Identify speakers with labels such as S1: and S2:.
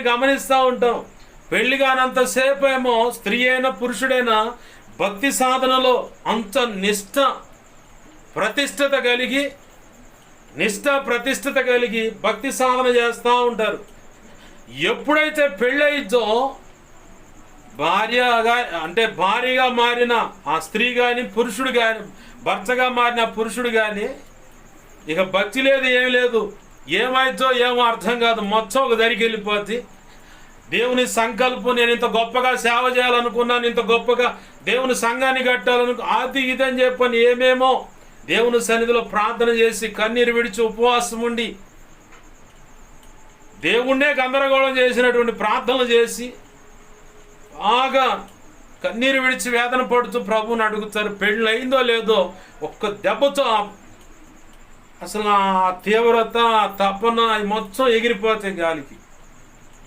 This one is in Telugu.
S1: గమనిస్తూ ఉంటాం. పెళ్లి కానంతసేపు ఏమో స్త్రీ అయినా పురుషుడైనా భక్తి సాధనలో అంత ప్రతిష్టత కలిగి భక్తి సాధన చేస్తూ ఉంటారు. ఎప్పుడైతే పెళ్ళయిద్దో భార్యగా మారిన ఆ స్త్రీ కానీ పురుషుడు కానీ, భర్తగా మారిన పురుషుడు కానీ ఇక భక్తి లేదు, ఏమి లేదు. ఏమైద్దో ఏమో అర్థం కాదు. మొత్తం ఒక దరికి వెళ్ళిపోద్ది. దేవుని సంకల్పం, నేను ఇంత గొప్పగా సేవ చేయాలనుకున్నాను, ఇంత గొప్పగా దేవుని సంఘాన్ని అది ఇదని చెప్పని ఏమేమో దేవుని సన్నిధిలో ప్రార్థన చేసి కన్నీరు విడిచి ఉపవాసం ఉండి దేవుణ్ణే గందరగోళం చేసినటువంటి ప్రార్థనలు చేసి బాగా కన్నీరు విడిచి వేదన పడుతూ ప్రభువుని అడుగుతారు. పెళ్ళి అయిందో లేదో ఒక్క దెబ్బతో అసలు ఆ తీవ్రత, ఆ తపన మొత్తం ఎగిరిపోతాయి గాలికి.